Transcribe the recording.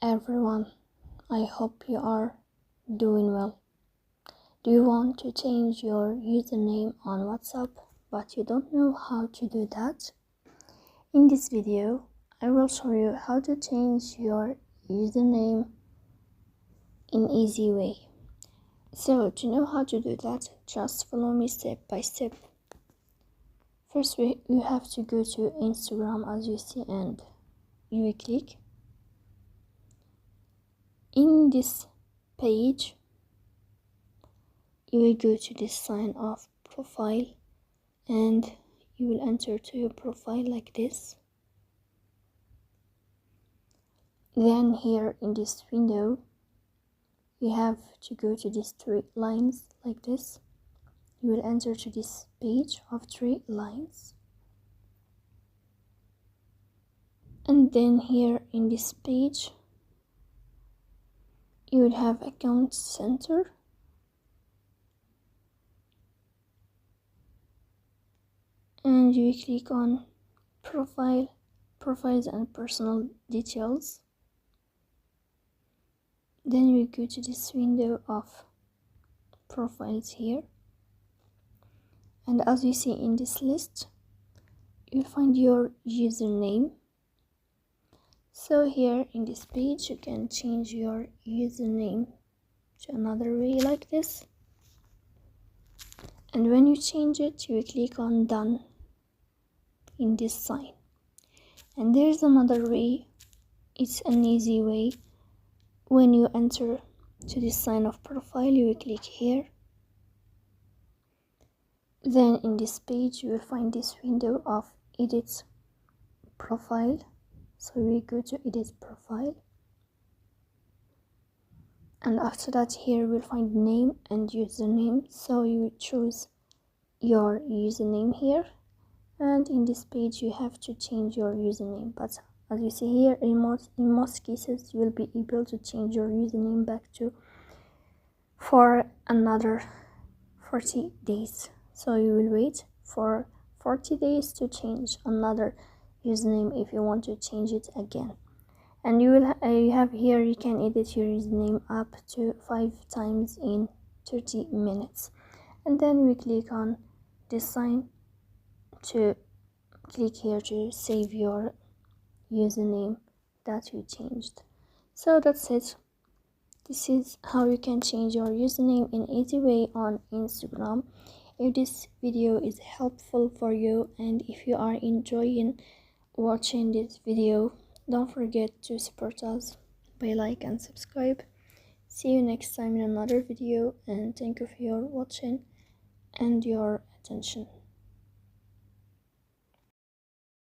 everyone, I hope you are doing well. Do you want to change your username on WhatsApp but you don't know how to do that? In this video, I will show you how to change your username in easy way. So to know how to do that, just follow me step by step. First, you have to go to Instagram as you see, and you will click. In this page, you will go to this sign of profile and you will enter to your profile like this. Then here in this window, you have to go to these 3 lines like this. You will enter to this page of 3 lines. And then here in this page, you will have account center. And you click on profiles and personal details. Then you go to this window of profiles here. And as you see in this list, you'll find your username. So here in this page, you can change your username to another way like this. And when you change it, you click on done in this sign. And there's another way. It's an easy way. When you enter to this sign of profile, you will click here. Then in this page, you will find this window of edit profile. So we go to edit profile. And after that, here we'll find name and username. So you choose your username here. And in this page, you have to change your username. But as you see here, in most cases, you will be able to change your username back to for another 40 days. So you will wait for 40 days to change another username if you want to change it again. And you will you have here, you can edit your username up to 5 times in 30 minutes. And then we click on this sign to click here to save your username that you changed. So that's it. This is how you can change your username in easy way on Instagram. If this video is helpful for you and if you are enjoying watching this video, don't forget to support us by like and subscribe. See you next time in another video, and thank you for your watching and your attention.